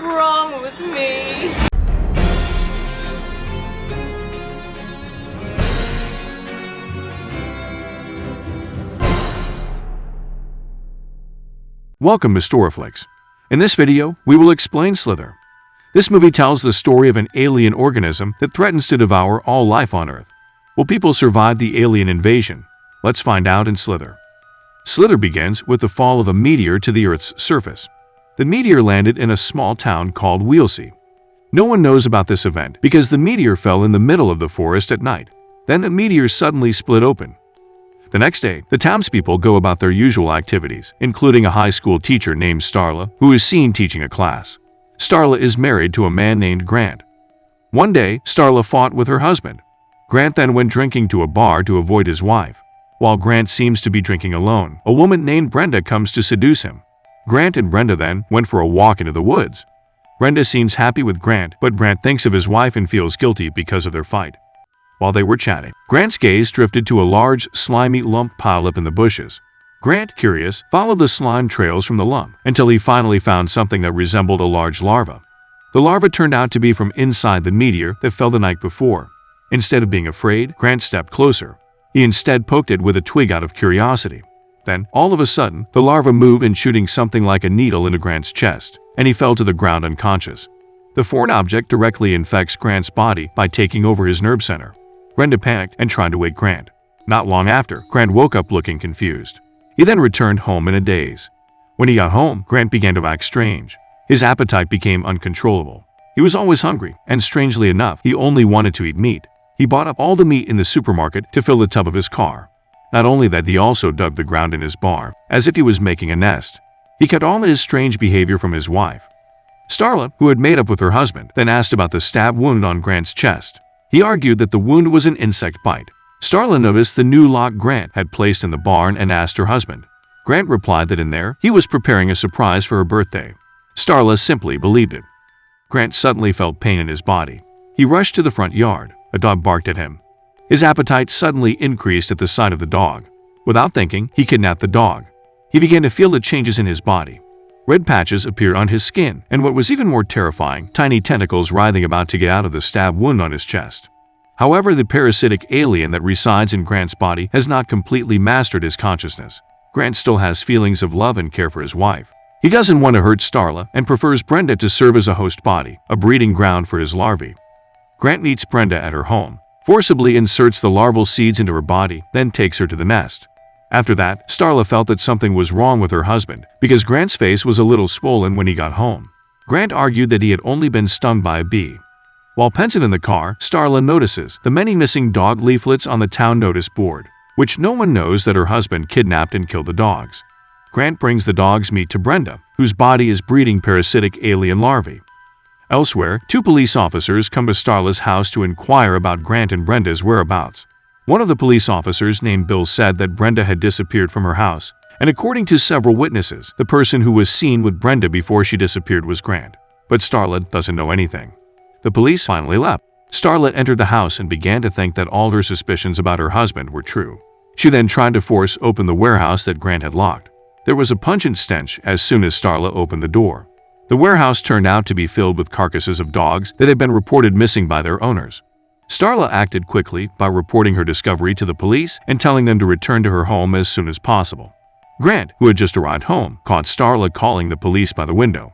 wrong with me? Welcome to Storyflix. In this video, we will explain Slither. This movie tells the story of an alien organism that threatens to devour all life on Earth. Will people survive the alien invasion? Let's find out in Slither. Slither begins with the fall of a meteor to the Earth's surface. The meteor landed in a small town called Wheelsy. No one knows about this event because the meteor fell in the middle of the forest at night. Then the meteor suddenly split open. The next day, the townspeople go about their usual activities, including a high school teacher named Starla, who is seen teaching a class. Starla is married to a man named Grant. One day, Starla fought with her husband. Grant then went drinking to a bar to avoid his wife. While Grant seems to be drinking alone, a woman named Brenda comes to seduce him. Grant and Brenda then went for a walk into the woods. Brenda seems happy with Grant, but Grant thinks of his wife and feels guilty because of their fight. While they were chatting, Grant's gaze drifted to a large, slimy lump piled up in the bushes. Grant, curious, followed the slime trails from the lump until he finally found something that resembled a large larva. The larva turned out to be from inside the meteor that fell the night before. Instead of being afraid, Grant stepped closer. He instead poked it with a twig out of curiosity. Then, all of a sudden, the larva moved and shooting something like a needle into Grant's chest, and he fell to the ground unconscious. The foreign object directly infects Grant's body by taking over his nerve center. Brenda panicked and tried to wake Grant. Not long after, Grant woke up looking confused. He then returned home in a daze. When he got home, Grant began to act strange. His appetite became uncontrollable. He was always hungry, and strangely enough, he only wanted to eat meat. He bought up all the meat in the supermarket to fill the tub of his car. Not only that, he also dug the ground in his barn, as if he was making a nest. He kept all his strange behavior from his wife. Starla, who had made up with her husband, then asked about the stab wound on Grant's chest. He argued that the wound was an insect bite. Starla noticed the new lock Grant had placed in the barn and asked her husband. Grant replied that in there, he was preparing a surprise for her birthday. Starla simply believed it. Grant suddenly felt pain in his body. He rushed to the front yard. A dog barked at him. His appetite suddenly increased at the sight of the dog. Without thinking, he kidnapped the dog. He began to feel the changes in his body. Red patches appeared on his skin, and what was even more terrifying, tiny tentacles writhing about to get out of the stab wound on his chest. However, the parasitic alien that resides in Grant's body has not completely mastered his consciousness. Grant still has feelings of love and care for his wife. He doesn't want to hurt Starla and prefers Brenda to serve as a host body, a breeding ground for his larvae. Grant meets Brenda at her home, forcibly inserts the larval seeds into her body, then takes her to the nest. After that, Starla felt that something was wrong with her husband because Grant's face was a little swollen when he got home. Grant argued that he had only been stung by a bee. While pensive in the car, Starla notices the many missing dog leaflets on the town notice board, which no one knows that her husband kidnapped and killed the dogs. Grant brings the dog's meat to Brenda, whose body is breeding parasitic alien larvae. Elsewhere, two police officers come to Starla's house to inquire about Grant and Brenda's whereabouts. One of the police officers named Bill said that Brenda had disappeared from her house, and according to several witnesses, the person who was seen with Brenda before she disappeared was Grant. But Starla doesn't know anything. The police finally left. Starla entered the house and began to think that all her suspicions about her husband were true. She then tried to force open the warehouse that Grant had locked. There was a pungent stench as soon as Starla opened the door. The warehouse turned out to be filled with carcasses of dogs that had been reported missing by their owners. Starla acted quickly by reporting her discovery to the police and telling them to return to her home as soon as possible. Grant, who had just arrived home, caught Starla calling the police by the window.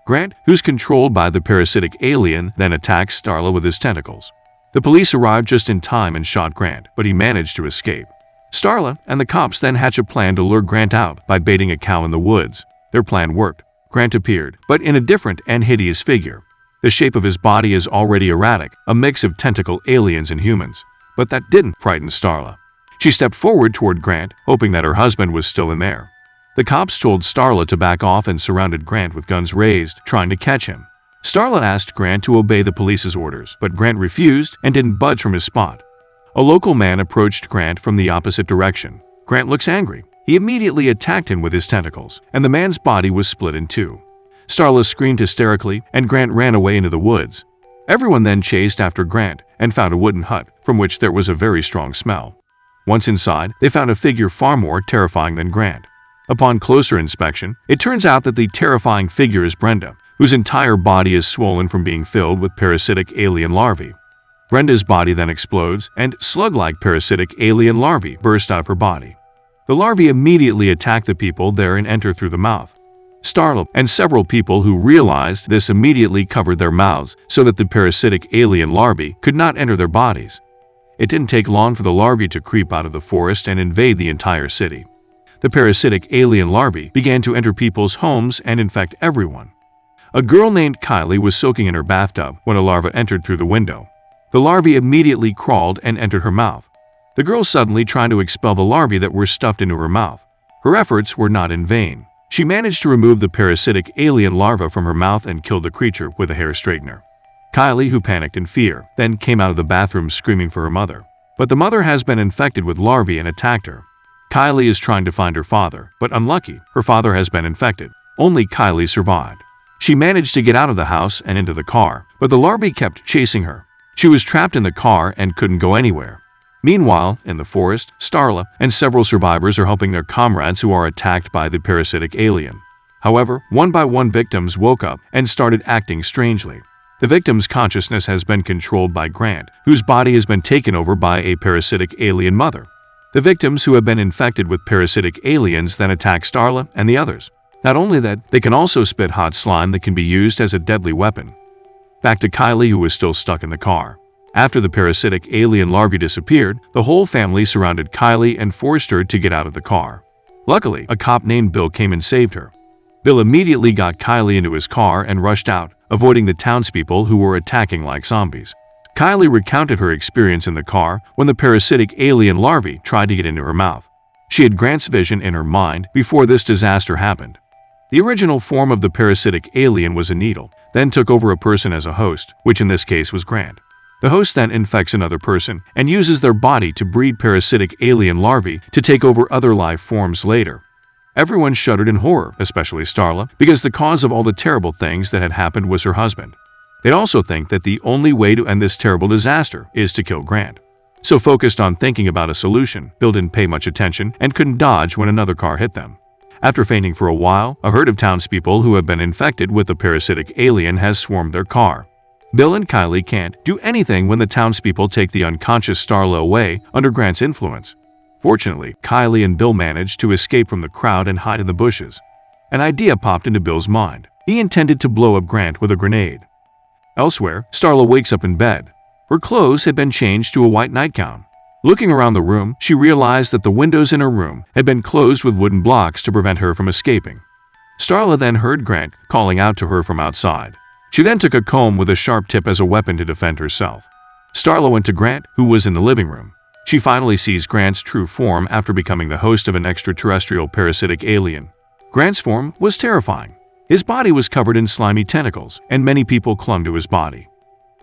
Grant, who's controlled by the parasitic alien, then attacks Starla with his tentacles. The police arrived just in time and shot Grant, but he managed to escape. Starla and the cops then hatch a plan to lure Grant out by baiting a cow in the woods. Their plan worked. Grant appeared, but in a different and hideous figure. The shape of his body is already erratic, a mix of tentacle aliens and humans. But that didn't frighten Starla. She stepped forward toward Grant, hoping that her husband was still in there. The cops told Starla to back off and surrounded Grant with guns raised, trying to catch him. Starla asked Grant to obey the police's orders, but Grant refused and didn't budge from his spot. A local man approached Grant from the opposite direction. Grant looks angry. He immediately attacked him with his tentacles, and the man's body was split in two. Starla screamed hysterically, and Grant ran away into the woods. Everyone then chased after Grant and found a wooden hut, from which there was a very strong smell. Once inside, they found a figure far more terrifying than Grant. Upon closer inspection, it turns out that the terrifying figure is Brenda, whose entire body is swollen from being filled with parasitic alien larvae. Brenda's body then explodes, and slug-like parasitic alien larvae burst out of her body. The larvae immediately attack the people there and enter through the mouth. Starla and several people who realized this immediately covered their mouths so that the parasitic alien larvae could not enter their bodies. It didn't take long for the larvae to creep out of the forest and invade the entire city. The parasitic alien larvae began to enter people's homes and infect everyone. A girl named Kylie was soaking in her bathtub when a larva entered through the window. The larvae immediately crawled and entered her mouth. The girl suddenly tried to expel the larvae that were stuffed into her mouth. Her efforts were not in vain. She managed to remove the parasitic alien larva from her mouth and killed the creature with a hair straightener. Kylie, who panicked in fear, then came out of the bathroom screaming for her mother. But the mother has been infected with larvae and attacked her. Kylie is trying to find her father, but unlucky, her father has been infected. Only Kylie survived. She managed to get out of the house and into the car, but the larvae kept chasing her. She was trapped in the car and couldn't go anywhere. Meanwhile, in the forest, Starla and several survivors are helping their comrades who are attacked by the parasitic alien. However, one by one victims woke up and started acting strangely. The victim's consciousness has been controlled by Grant, whose body has been taken over by a parasitic alien mother. The victims who have been infected with parasitic aliens then attack Starla and the others. Not only that, they can also spit hot slime that can be used as a deadly weapon. Back to Kylie, who was still stuck in the car. After the parasitic alien larvae disappeared, the whole family surrounded Kylie and forced her to get out of the car. Luckily, a cop named Bill came and saved her. Bill immediately got Kylie into his car and rushed out, avoiding the townspeople who were attacking like zombies. Kylie recounted her experience in the car when the parasitic alien larvae tried to get into her mouth. She had Grant's vision in her mind before this disaster happened. The original form of the parasitic alien was a needle, then took over a person as a host, which in this case was Grant. The host then infects another person and uses their body to breed parasitic alien larvae to take over other life forms later. Everyone shuddered in horror, especially Starla, because the cause of all the terrible things that had happened was her husband. They'd also think that the only way to end this terrible disaster is to kill Grant. So focused on thinking about a solution, Bill didn't pay much attention and couldn't dodge when another car hit them. After fainting for a while, a herd of townspeople who have been infected with the parasitic alien has swarmed their car. Bill and Kylie can't do anything when the townspeople take the unconscious Starla away under Grant's influence. Fortunately, Kylie and Bill managed to escape from the crowd and hide in the bushes. An idea popped into Bill's mind. He intended to blow up Grant with a grenade. Elsewhere, Starla wakes up in bed. Her clothes had been changed to a white nightgown. Looking around the room, she realized that the windows in her room had been closed with wooden blocks to prevent her from escaping. Starla then heard Grant calling out to her from outside. She then took a comb with a sharp tip as a weapon to defend herself. Starla went to Grant, who was in the living room. She finally sees Grant's true form after becoming the host of an extraterrestrial parasitic alien. Grant's form was terrifying. His body was covered in slimy tentacles, and many people clung to his body.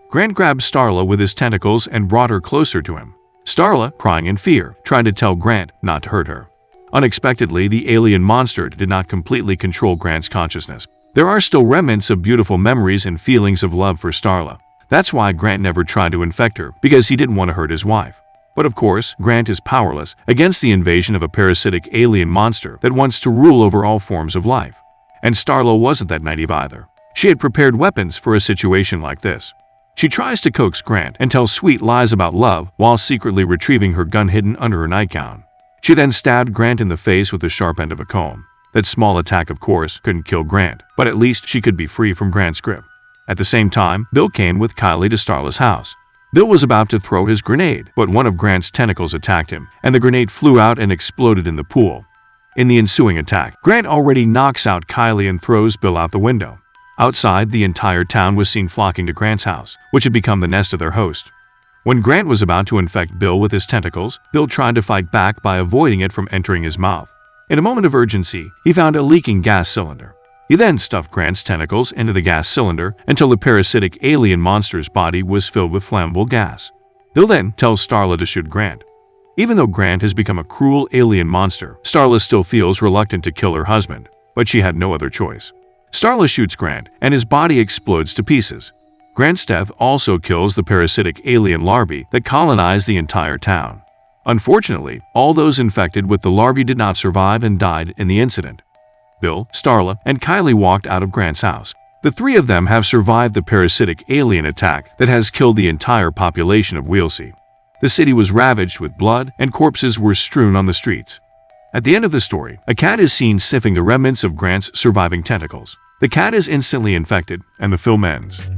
Grant grabbed Starla with his tentacles and brought her closer to him. Starla, crying in fear, tried to tell Grant not to hurt her. Unexpectedly, the alien monster did not completely control Grant's consciousness. There are still remnants of beautiful memories and feelings of love for Starla. That's why Grant never tried to infect her, because he didn't want to hurt his wife. But of course, Grant is powerless against the invasion of a parasitic alien monster that wants to rule over all forms of life. And Starla wasn't that naive either. She had prepared weapons for a situation like this. She tries to coax Grant and tell sweet lies about love while secretly retrieving her gun hidden under her nightgown. She then stabbed Grant in the face with the sharp end of a comb. That small attack, of course, couldn't kill Grant, but at least she could be free from Grant's grip. At the same time, Bill came with Kylie to Starla's house. Bill was about to throw his grenade, but one of Grant's tentacles attacked him, and the grenade flew out and exploded in the pool. In the ensuing attack, Grant already knocks out Kylie and throws Bill out the window. Outside, the entire town was seen flocking to Grant's house, which had become the nest of their host. When Grant was about to infect Bill with his tentacles, Bill tried to fight back by avoiding it from entering his mouth. In a moment of urgency, he found a leaking gas cylinder. He then stuffed Grant's tentacles into the gas cylinder until the parasitic alien monster's body was filled with flammable gas. Bill then tells Starla to shoot Grant. Even though Grant has become a cruel alien monster, Starla still feels reluctant to kill her husband, but she had no other choice. Starla shoots Grant, and his body explodes to pieces. Grant's death also kills the parasitic alien larvae that colonize the entire town. Unfortunately, all those infected with the larvae did not survive and died in the incident. Bill, Starla, and Kylie walked out of Grant's house. The three of them have survived the parasitic alien attack that has killed the entire population of Wheelsy. The city was ravaged with blood and corpses were strewn on the streets. At the end of the story, a cat is seen sniffing the remnants of Grant's surviving tentacles. The cat is instantly infected, and the film ends.